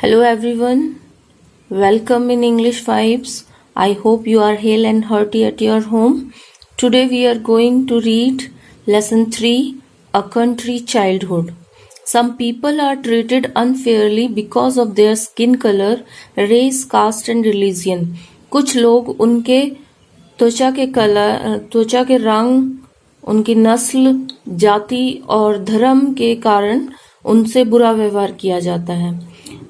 Hello everyone, welcome in English Vibes. I hope you are hale and hearty at your home. Today we are going to read Lesson 3, A Country Childhood. Some people are treated unfairly because of their skin color, race, caste and religion. कुछ लोग उनके त्वचा के रंग, उनकी नस्ल, जाति और धर्म के कारण उनसे बुरा व्यवहार किया जाता है.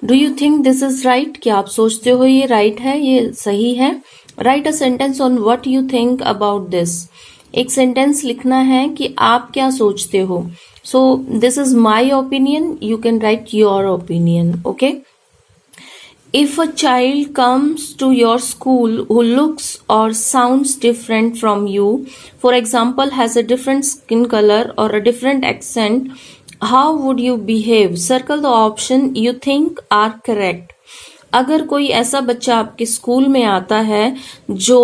Do you think this is right? क्या आप सोचते हो ये राइट है, ये सही है? Right a sentence on what you think about this. एक सेंटेंस लिखना है कि आप क्या सोचते हो. So this is my opinion, you can write your opinion. Okay. If a child comes to your school who looks or sounds different from you, for example, has a different skin color or a different accent, how would you behave? Circle the option you think are correct. अगर कोई ऐसा बच्चा आपके school में आता है जो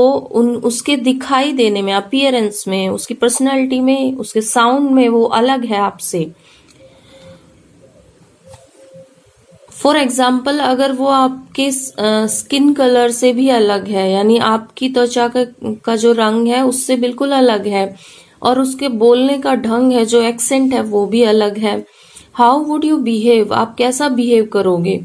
उसके दिखाई देने में, अपीयरेंस में, उसकी पर्सनालिटी में, उसके साउंड में वो अलग है आपसे. फॉर एग्जाम्पल, अगर वो आपके स्किन कलर से भी अलग है, यानी आपकी त्वचा का जो रंग है उससे बिल्कुल अलग है, और उसके बोलने का ढंग है, जो एक्सेंट है वो भी अलग है. How would you behave? आप कैसा बिहेव करोगे?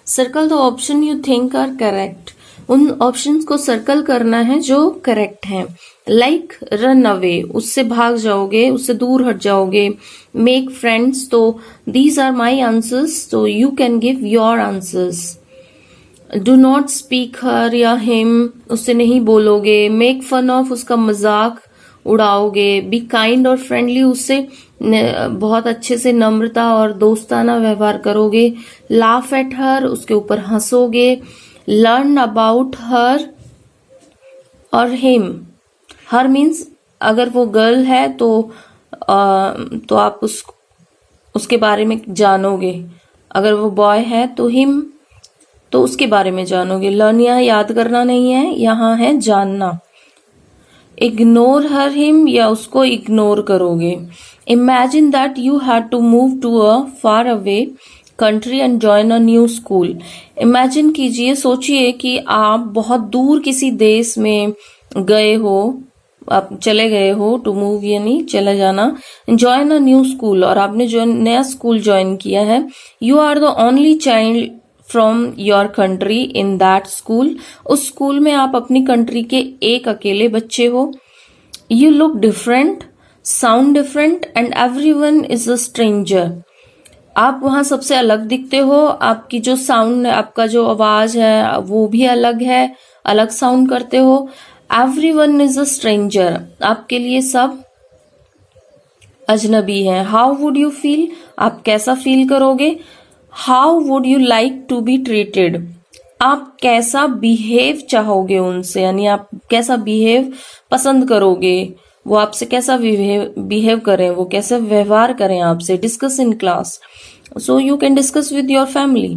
Circle the option you think are correct. उन ऑप्शंस को सर्कल करना है जो करेक्ट हैं. लाइक रन अवे, उससे भाग जाओगे, उससे दूर हट जाओगे. मेक फ्रेंड्स, तो दीज आर माई आंसर्स, तो you can give your answers. Do not speak her या हिम, उससे नहीं बोलोगे. मेक फन ऑफ, उसका मजाक उड़ाओगे. बी काइंड और फ्रेंडली, उससे बहुत अच्छे से नम्रता और दोस्ताना व्यवहार करोगे. लाफ एट हर, उसके ऊपर हंसोगे. लर्न अबाउट हर और हिम. हर मीन्स अगर वो गर्ल है तो आप उसके बारे में जानोगे. अगर वो बॉय है तो हिम, तो उसके बारे में जानोगे. लर्न यहाँ याद करना नहीं है, यहाँ है जानना. इग्नोर हर हिम, या उसको इग्नोर करोगे. Imagine that you had to move to a far away country and join a new school. Imagine कीजिए, सोचिए कि आप बहुत दूर किसी देश में गए हो, आप चले गए हो. टू मूव यानी चले जाना. ज्वाइन अ न्यू स्कूल, और आपने जो नया स्कूल ज्वाइन किया है. You are the only child from your country in that school. उस स्कूल में आप अपनी कंट्री के एक अकेले बच्चे हो. You look different, sound different and everyone is a stranger. आप वहां सबसे अलग दिखते हो. आपकी जो साउंड है, आपका जो आवाज है वो भी अलग है, अलग साउंड करते हो. एवरीवन इज अ स्ट्रेंजर, आपके लिए सब अजनबी है. How would you feel? आप कैसा फील करोगे? How would you like to be treated? आप कैसा बिहेव चाहोगे उनसे, यानी आप कैसा बिहेव पसंद करोगे, वो आपसे कैसा बिहेव करें, वो कैसे व्यवहार करें आपसे. Discuss in class. So you can discuss with your family.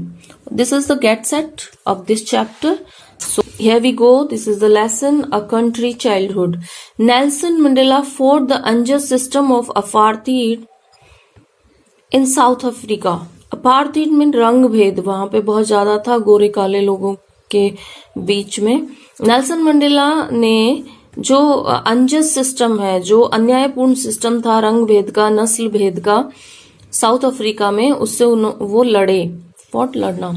This is the get set of this chapter. So here we go. This is the lesson, A Country Childhood. Nelson Mandela fought the unjust system of apartheid in South Africa. Apartheid में रंग भेद वहां पे बहुत ज्यादा था, गोरे काले लोगों के बीच में. नेल्सन मंडेला ने जो अनजस्ट सिस्टम है, जो अन्यायपूर्ण सिस्टम था रंग भेद का, नस्ल भेद का, साउथ अफ्रीका में, उससे वो लड़े. फॉट, लड़ना.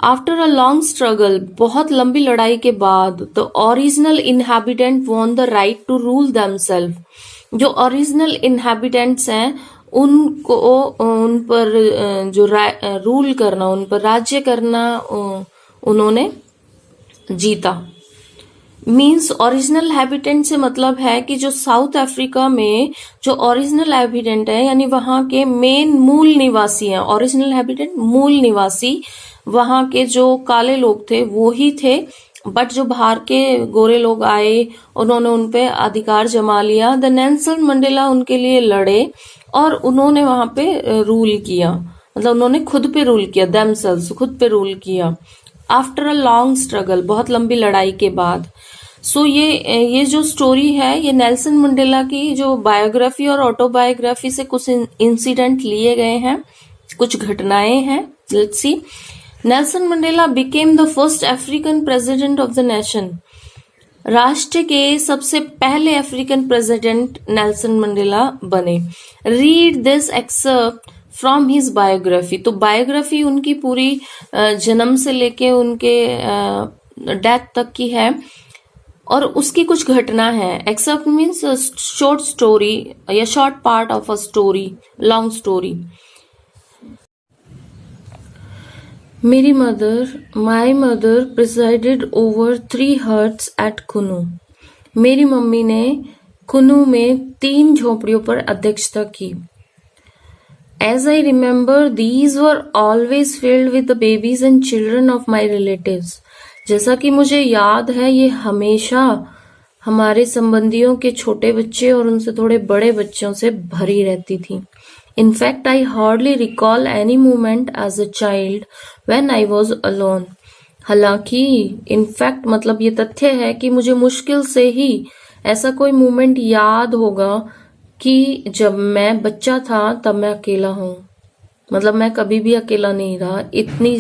आफ्टर अ लॉन्ग स्ट्रगल, बहुत लंबी लड़ाई के बाद, the original inhabitant won the right to rule themselves. जो ओरिजिनल इनहैबिटेंट्स हैं उनको उन पर जो रूल करना, उन पर राज्य करना उन्होंने जीता. मीन्स ओरिजिनल हैबिटेंट से मतलब है कि जो साउथ अफ्रीका में जो ओरिजिनल हैबिटेंट है, यानी वहां के मेन मूल निवासी हैं. ओरिजिनल हैबिटेंट, मूल निवासी, वहां के जो काले लोग थे वो ही थे. बट जो बाहर के गोरे लोग आए, उन्होंने उन पे अधिकार जमा लिया. द नेल्सन मंडेला उनके लिए लड़े और उन्होंने वहां पे रूल किया, मतलब उन्होंने खुद पे रूल किया. देमसेल्व्स, खुद पे रूल किया. आफ्टर अ लॉन्ग स्ट्रगल, बहुत लंबी लड़ाई के बाद. सो ये जो स्टोरी है, ये नेल्सन मंडेला की जो बायोग्राफी और ऑटोबायोग्राफी से कुछ इंसिडेंट लिए गए हैं, कुछ घटनाएं हैं. Let's see. Nelson Mandela became the first African president of the nation. राष्ट्र के सबसे पहले अफ्रीकन प्रेसिडेंट नेल्सन मंडेला बने। Read this excerpt from his biography. तो बायोग्राफी उनकी पूरी जन्म से लेके उनके डेथ तक की है और उसकी कुछ घटना है। एक्सेप्ट मीन्स शॉर्ट स्टोरी या short part of a story, long story. My mother presided over 3 huts at Qunu. मेरी मम्मी ने कुनू में 3 झोपड़ियों पर अध्यक्षता की। As I remember, these were always filled with the babies and children of my relatives. जैसा कि मुझे याद है, ये हमेशा हमारे संबंधियों के छोटे बच्चे और उनसे थोड़े बड़े बच्चों से भरी रहती थी। In fact, I hardly recall any moment as a child when I was alone. हालांकि in fact मतलब ये तथ्य है कि मुझे मुश्किल से ही ऐसा कोई मोमेंट याद होगा कि जब मैं बच्चा था तब मैं अकेला हूं। मतलब मैं कभी भी अकेला नहीं रहा, इतने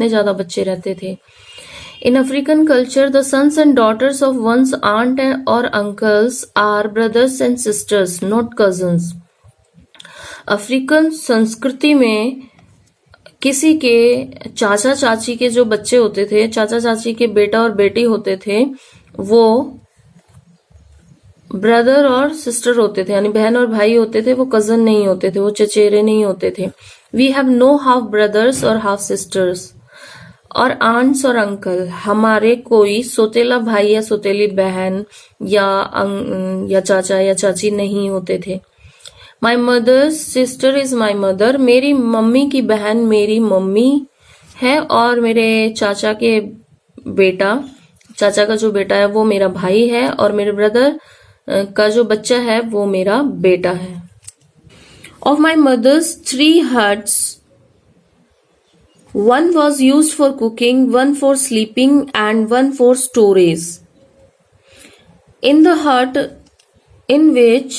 ज्यादा बच्चे रहते थे। In African culture, the sons and daughters of one's aunt or uncles are brothers and sisters, not cousins. African संस्कृति में किसी के चाचा चाची के जो बच्चे होते थे, चाचा चाची के बेटा और बेटी होते थे, वो ब्रदर और सिस्टर होते थे, यानी बहन और भाई होते थे, वो कजन नहीं होते थे, वो चचेरे नहीं होते थे। We have no half brothers और हाफ सिस्टर्स। और आंट्स और अंकल, हमारे कोई सोतेला भाई या सोतेली बहन या चाचा या चाची नहीं होते थे। My mother's sister is my mother. मेरी मम्मी की बहन मेरी मम्मी है और मेरे चाचा का जो बेटा है वो मेरा भाई है और मेरे ब्रदर का जो बच्चा है वो मेरा बेटा है। Of my mother's 3 huts, one was used for cooking, one for sleeping and one for storage. In the hut in which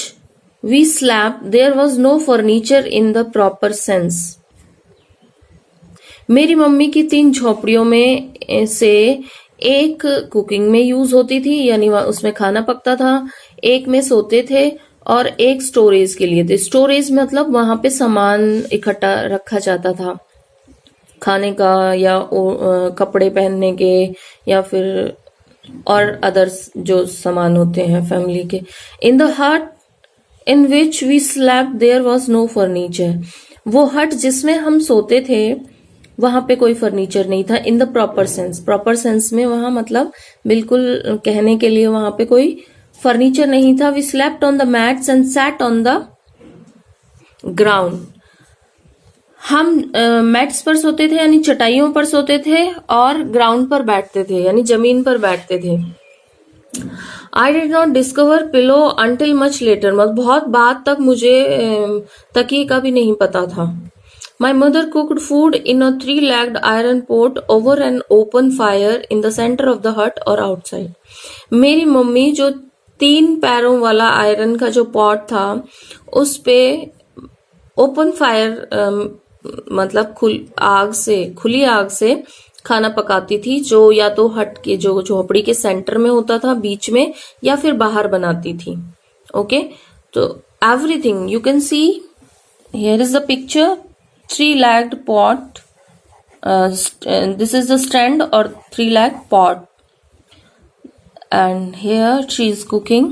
we slept, there was no furniture in the proper sense. मेरी mummy की 3 झोपड़ियों में से एक cooking में use होती थी, यानी उसमें खाना पकता था, एक में सोते थे और एक स्टोरेज के लिए थे। स्टोरेज मतलब वहां पे सामान इकट्ठा रखा जाता था, खाने का या कपड़े पहनने के या फिर और अदर्स जो सामान होते हैं फैमिली के। In the hut in which we slept there was no furniture. वो हट जिसमें हम सोते थे वहां पे कोई फर्नीचर नहीं था। इन द प्रॉपर सेंस में वहां मतलब बिल्कुल कहने के लिए वहां पे कोई फर्नीचर नहीं था। We slept on the mats and sat on the ground. हम मैट्स पर सोते थे यानी चटाइयों पर सोते थे और ग्राउंड पर बैठते थे यानी जमीन पर बैठते थे। I did not discover pillow until much later. मतलब बहुत बाद तक मुझे तकिए का भी नहीं पता था। My mother cooked food in a 3-legged iron pot over an open fire in the centre of the hut और आउटसाइड। मेरी मम्मी जो 3 पैरों वाला आयरन का जो पॉट था उस पे ओपन फायर मतलब खुली आग से खाना पकाती थी, जो या तो हट के जो झोपड़ी के सेंटर में होता था बीच में या फिर बाहर बनाती थी। ओके, तो everything you can see here is the picture 3-legged pot. This is the stand or 3-legged pot, and here she is cooking.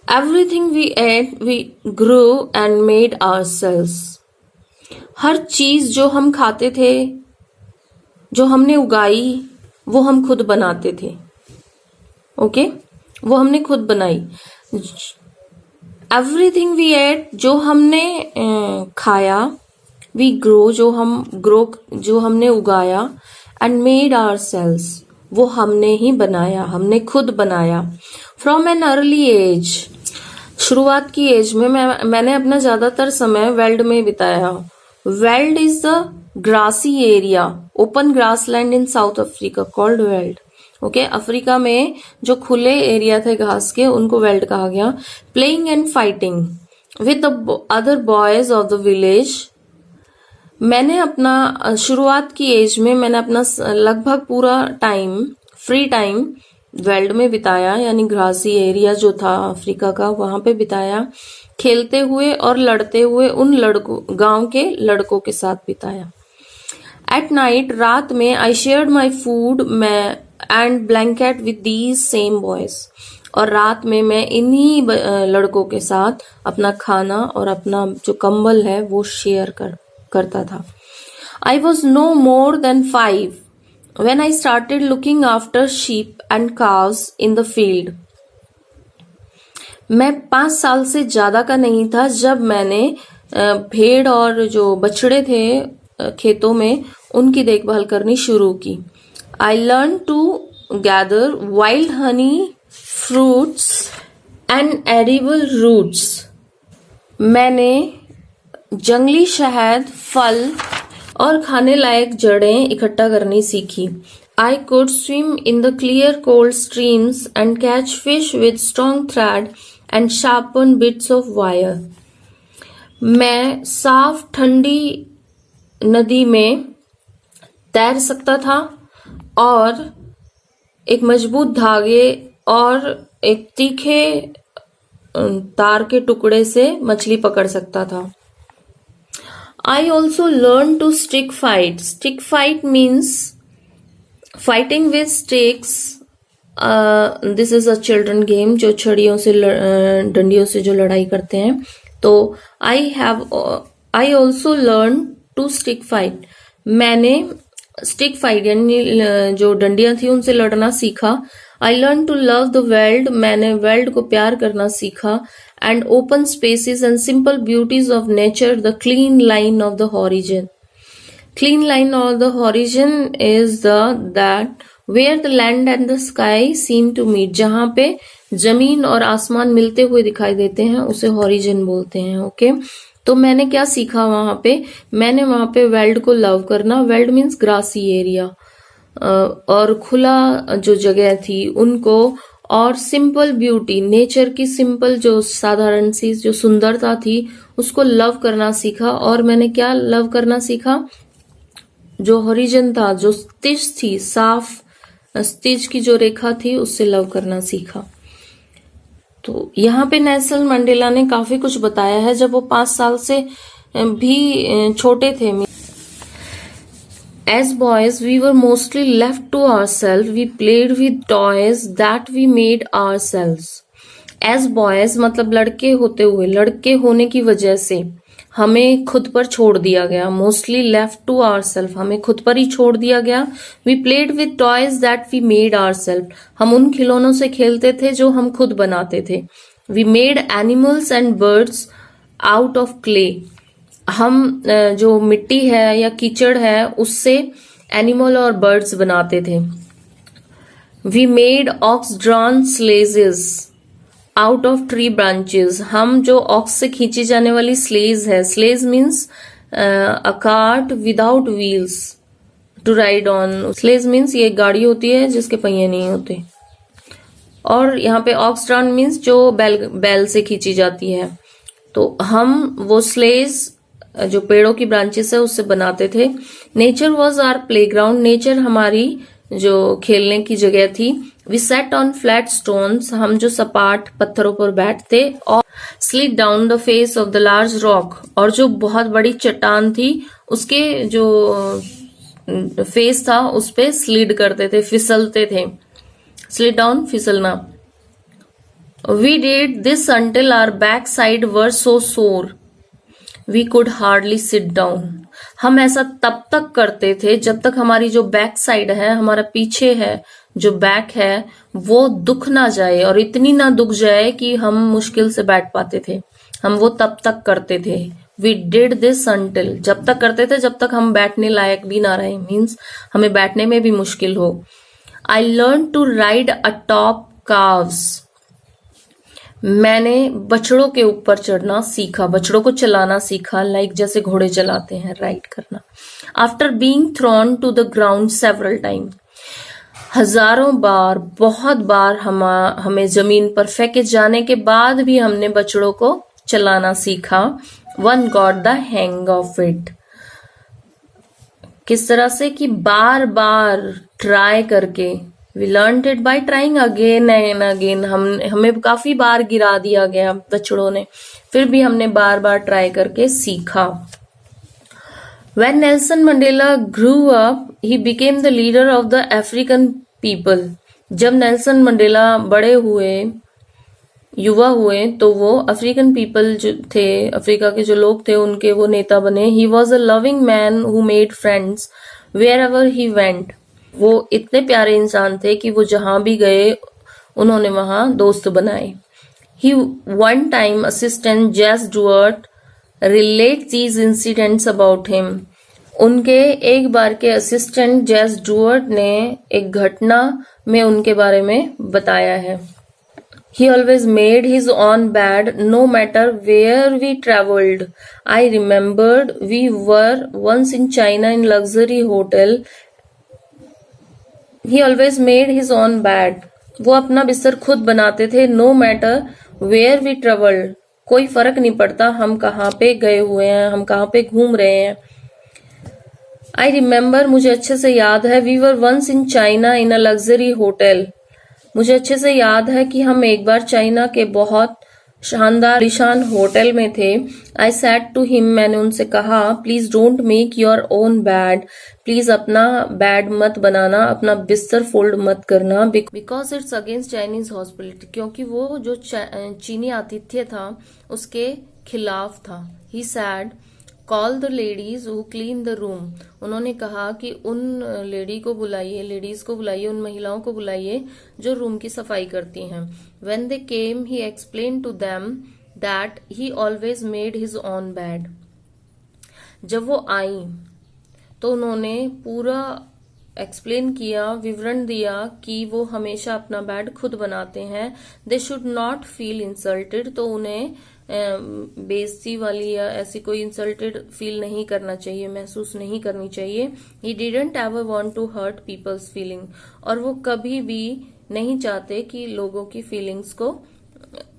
Everything we ate, we grew and made ourselves. हर चीज जो हम खाते थे, जो हमने उगाई, वो हम खुद बनाते थे। ओके, वो हमने खुद बनाई। एवरीथिंग वी एट, जो हमने खाया, वी ग्रो, जो हमने उगाया, एंड मेड आवरसेल्व्स, वो हमने ही बनाया, हमने खुद बनाया। फ्रॉम एन अर्ली एज, शुरुआत की एज में मैंने अपना ज्यादातर समय वेल्ड में बिताया। Veld is the grassy area, open grassland in South Africa called veld. Okay, Africa में जो खुले एरिया थे घास के उनको वेल्ड कहा गया। Playing and fighting with the other boys of the village. मैंने अपना शुरुआत की एज में मैंने अपना लगभग पूरा टाइम, फ्री टाइम वेल्ड में बिताया, यानी ग्रासी एरिया जो था अफ्रीका का वहां पे बिताया, खेलते हुए और लड़ते हुए उन लड़कों, गांव के लड़कों के साथ बिताया। एट नाइट, रात में, I shared my food and blanket with these same boys. और रात में मैं इन्हीं लड़कों के साथ अपना खाना और अपना जो कंबल है वो शेयर करता था। I was no more than 5 when I started looking after sheep and cows in the field. मैं 5 साल से ज्यादा का नहीं था जब मैंने भेड़ और जो बछड़े थे खेतों में उनकी देखभाल करनी शुरू की। I learned to gather wild honey, fruits and edible roots. मैंने जंगली शहद, फल और खाने लायक जड़ें इकट्ठा करनी सीखी। I could swim in the clear cold streams and catch fish with strong thread and sharpened bits of wire. मैं साफ ठंडी नदी में तैर सकता था और एक मजबूत धागे और एक तीखे तार के टुकड़े से मछली पकड़ सकता था। I also learned to stick fight. Stick fight means fighting with sticks. This is a children game जो छड़ियों से डंडियों से जो लड़ाई करते हैं। तो I also learned to stick fight. मैंने stick fight यानी जो डंडियां थी उनसे लड़ना सीखा। I learned to love the world. मैंने वर्ल्ड को प्यार करना सीखा। And open spaces and simple beauties of nature, the clean line of the horizon. Clean line of the horizon is that where the land and the sky seem to meet. जहां पे जमीन और आसमान मिलते हुए दिखाई देते हैं उसे horizon बोलते हैं। ओके, तो मैंने क्या सीखा वहां पे? मैंने वहां पे वर्ल्ड को लव करना, वर्ल्ड मीन्स ग्रासी एरिया, और खुला जो जगह थी उनको, और सिंपल ब्यूटी, नेचर की सिंपल जो साधारण सी जो सुंदरता थी उसको लव करना सीखा। और मैंने क्या लव करना सीखा? जो हॉरिजन था, जो स्टिच थी, साफ स्टिच की जो रेखा थी उससे लव करना सीखा। तो यहाँ पे नेल्सन मंडेला ने काफी कुछ बताया है जब वो 5 साल से भी छोटे थे। As boys, we were mostly left to ourselves. We played with toys that we made ourselves. As boys मतलब लड़के होते हुए, लड़के होने की वजह से हमें खुद पर छोड़ दिया गया। Mostly left to ourselves, हमें खुद पर ही छोड़ दिया गया। We played with toys that we made ourselves. हम उन खिलौनों से खेलते थे जो हम खुद बनाते थे। We made animals and birds out of clay. हम जो मिट्टी है या कीचड़ है उससे एनिमल और बर्ड्स बनाते थे। We made ox drawn sledges out of tree branches. हम जो ऑक्स से खींची जाने वाली स्लेज है, sledge means a cart without wheels to ride on. Sledge means ये गाड़ी होती है जिसके पहिए नहीं होते। और यहाँ पे ऑक्स ड्रॉन मीन्स जो बैल से खींची जाती है। तो हम वो स्लेज जो पेड़ों की ब्रांचेस है उससे बनाते थे। Nature was our playground. Nature हमारी जो खेलने की जगह थी। We sat on flat stones. हम जो सपाट पत्थरों पर बैठते और slid down the face of the large rock. और जो बहुत बड़ी चट्टान थी उसके जो फेस था उस पे स्लिड करते थे, फिसलते थे। स्लिड डाउन, फिसलना। We did this until our backside were so sore we could hardly sit down. हम ऐसा तब तक करते थे जब तक हमारी जो बैक साइड है, हमारा पीछे है जो बैक है, वो दुख ना जाए और इतनी ना दुख जाए कि हम मुश्किल से बैठ पाते थे। हम वो तब तक करते थे। वी डिड दिस अंटिल, जब तक करते थे जब तक हम बैठने लायक भी ना रहे, मीन्स हमें बैठने में भी मुश्किल हो। I learn to ride atop cows. मैंने बछड़ों के ऊपर चढ़ना सीखा, बछड़ों को चलाना सीखा, लाइक जैसे घोड़े चलाते हैं, राइड करना। After being thrown to the ground several time. हजारों बार, बहुत बार हमें जमीन पर फेंके जाने के बाद भी हमने बछड़ों को चलाना सीखा। One got the hang of it. किस तरह से कि बार बार ट्राई करके, we learned it by trying again and again. हमें काफी बार गिरा दिया गया बछड़ों ने, फिर भी हमने बार बार ट्राई करके सीखा। When Nelson Mandela grew up, he became the leader of the African people. जब नेल्सन मंडेला बड़े हुए, युवा हुए, तो वो अफ्रीकन पीपल जो थे, अफ्रीका के जो लोग थे, उनके वो नेता बने। He was a loving man who made friends wherever he went. वो इतने प्यारे इंसान थे कि वो जहां भी गए उन्होंने वहां दोस्त बनाए। He one time assistant Jess Duart relate these incidents about him. उनके एक बार के असिस्टेंट जेस डुअर्ट ने एक घटना में उनके बारे में बताया है। He always made his own bed no matter where we traveled. I remembered we were once in China in luxury hotel. He always made his own bed. वो अपना बिस्तर खुद बनाते थे। No matter where we traveled. कोई फर्क नहीं पड़ता हम कहाँ पे गए हुए हैं, हम कहाँ पे घूम रहे हैं। आई रिमेम्बर, मुझे अच्छे से याद है। We were once in China in a luxury hotel. मुझे अच्छे से याद है कि हम एक बार चाइना के बहुत शानदार आलीशान होटल में थे। आई सैड टू हिम, मैंने उनसे कहा, please don't make your own bed. Please अपना बेड मत बनाना, अपना बिस्तर फोल्ड मत करना, because it's against Chinese hospitality. क्योंकि वो जो चीनी आतिथ्य था उसके खिलाफ था। He said, call the ladies who clean the room. उन्होंने कहा कि उन लेडीज को बुलाइए, उन महिलाओं को बुलाइए जो रूम की सफाई करती हैं। When they came, he explained to them that he always made his own bed. जब वो आई तो उन्होंने पूरा एक्सप्लेन किया, विवरण दिया कि वो हमेशा अपना बेड खुद बनाते हैं। They should not feel insulted, तो उन्हें बेइज्जती वाली या ऐसी कोई इंसल्टेड फील नहीं करना चाहिए, महसूस नहीं करनी चाहिए। He didn't ever want to hurt people's feeling, और वो कभी भी नहीं चाहते कि लोगों की फीलिंग्स को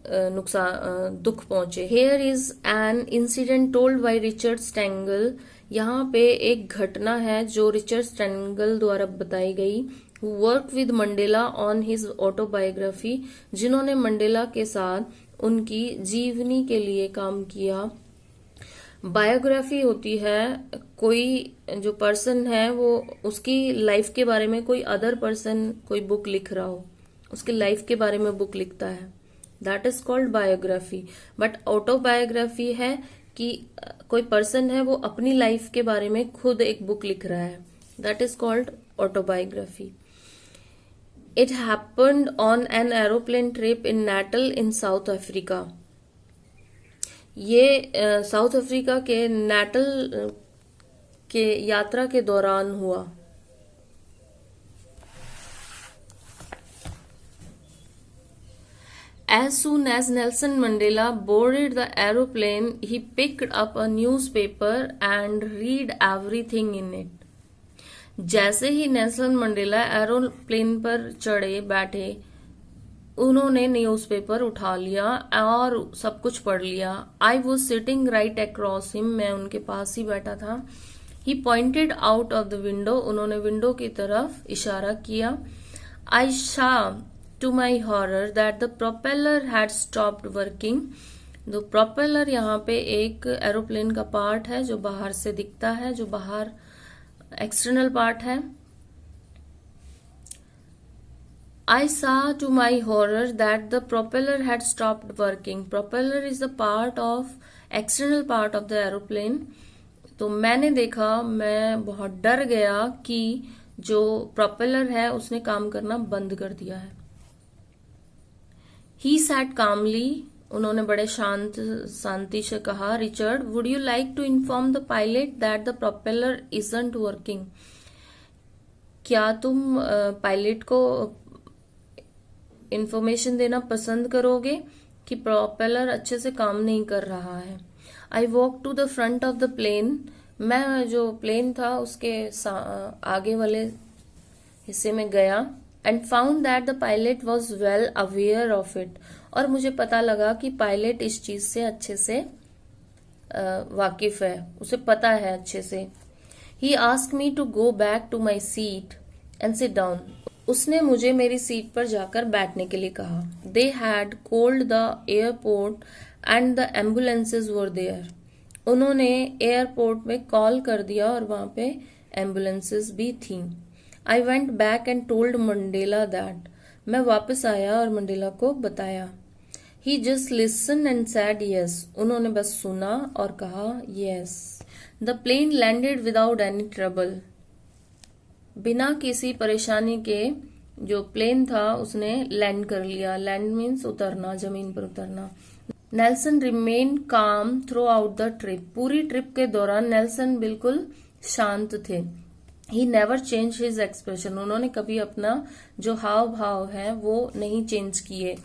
नुकसान, दुख पहुंचे। Here is an incident told by Richard Stengel. यहाँ पे एक घटना है जो रिचर्ड स्टेंगल द्वारा बताई गई। Who work with Mandela on his autobiography, जिन्होंने मंडेला के साथ उनकी जीवनी के लिए काम किया। बायोग्राफी होती है, कोई जो पर्सन है वो उसकी लाइफ के बारे में, कोई अदर पर्सन कोई बुक लिख रहा हो, उसकी लाइफ के बारे में बुक लिखता है, that is called biography. But autobiography है कि कोई पर्सन है वो अपनी लाइफ के बारे में खुद एक बुक लिख रहा है, that is called autobiography. It happened on an aeroplane trip in Natal in South Africa. ये साउथ अफ्रीका के नेटल के यात्रा के दौरान हुआ। As soon as Nelson Mandela boarded the aeroplane, he picked up a newspaper and read everything in it. जैसे ही Nelson Mandela aeroplane पर चढ़े बैठे, उन्होंने न्यूज़पेपर उठा लिया और सब कुछ पढ़ लिया। I was sitting right across him, मैं उनके पास ही बैठा था। He pointed out of the window, उन्होंने विंडो की तरफ इशारा किया। I saw to my horror that the propeller had stopped working. तो प्रोपेलर यहाँ पे एक एरोप्लेन का पार्ट है जो बाहर से दिखता है, जो बाहर एक्सटर्नल पार्ट है। I saw to my horror that the propeller had stopped working. Propeller is the part of external part of the aeroplane. तो मैंने देखा, मैं बहुत डर गया कि जो प्रोपेलर है उसने काम करना बंद कर दिया है। He sat calmly. उन्होंने बड़े शांति से कहा, Richard, would you like to inform the pilot that the propeller isn't working. क्या तुम पायलट को इंफॉर्मेशन देना पसंद करोगे कि प्रोपेलर अच्छे से काम नहीं कर रहा है। I walk to the front of the plane. मैं जो प्लेन था उसके आगे वाले हिस्से में गया। and found that the pilot was well aware of it. और मुझे पता लगा कि पायलट इस चीज से अच्छे से वाकिफ है, उसे पता है अच्छे से. He asked me to go back to my seat and sit down. उसने मुझे मेरी सीट पर जाकर बैठने के लिए कहा. They had called the airport and the ambulances were there. उन्होंने एयरपोर्ट में कॉल कर दिया और वहां पे एम्बुलेंसेस भी थी. I went back and told Mandela that. मैं वापस आया और मंडेला को बताया. He just listened and said yes. उन्होंने बस सुना और कहा yes. The plane landed without any trouble. बिना किसी परेशानी के जो प्लेन था उसने लैंड कर लिया. लैंड मीन्स उतरना, जमीन पर उतरना. नेल्सन रिमेन काम थ्रू आउट द ट्रिप. पूरी ट्रिप के दौरान नेल्सन बिल्कुल शांत थे. He never change his expression. उन्होंने कभी अपना जो हाव भाव है वो नहीं चेंज किए.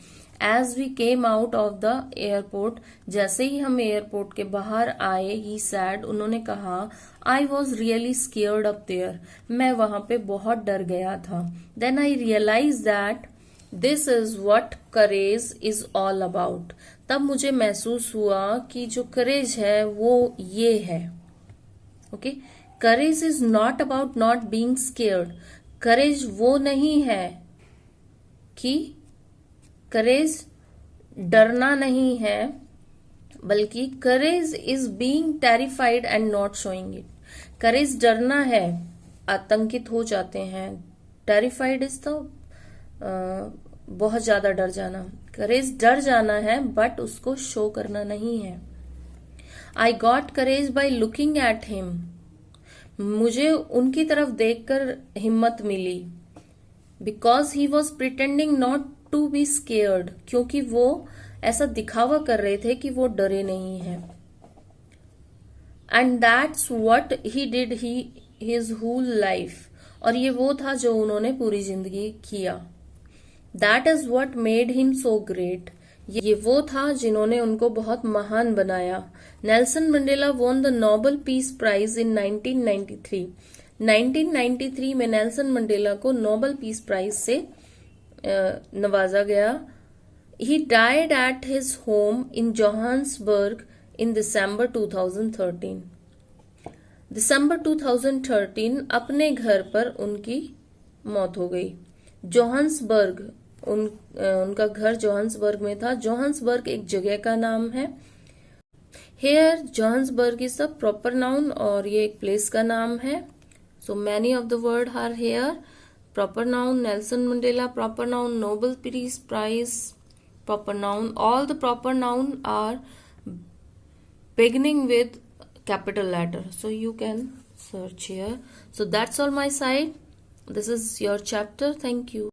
As we came out of the airport. जैसे ही हम एयरपोर्ट के बाहर आए, ही सैड. उन्होंने कहा I was really scared up there. मैं वहां पे बहुत डर गया था. Then I realise that this is what courage is all about. तब मुझे महसूस हुआ कि जो करेज है वो ये है. Okay, courage is not about not being scared. Courage वो नहीं है कि करेज डरना नहीं है, बल्कि courage is being terrified and not showing it. Courage डरना है, आतंकित हो जाते हैं. टेरिफाइड इज तो बहुत ज्यादा डर जाना. करेज डर जाना है बट उसको शो करना नहीं है. I got courage by looking at him. मुझे उनकी तरफ देखकर हिम्मत मिली. Because he was pretending not to be scared. क्योंकि वो ऐसा दिखावा कर रहे थे कि वो डरे नहीं है. And that's what he did his whole life. और ये वो था जो उन्होंने पूरी जिंदगी किया. That is what made him so great. ये वो था जिन्होंने उनको बहुत महान बनाया. Nelson Mandela won the Nobel Peace Prize in 1993. 1993 में नेल्सन मंडेला को नोबेल पीस प्राइज से नवाजा गया. He died at his home in Johannesburg in December 2013. दिसंबर 2013 अपने घर पर उनकी मौत हो गई. जोहान्सबर्ग, उनका घर जोहान्सबर्ग में था. जोहान्सबर्ग एक जगह का नाम है. Here Johannesburg is the proper noun और ये एक प्लेस का नाम है. So many of the word are here. Proper noun Nelson Mandela, proper noun Nobel Peace Prize, proper noun. All the proper noun are beginning with capital letter. So you can search here. So that's all my side. This is your chapter. Thank you.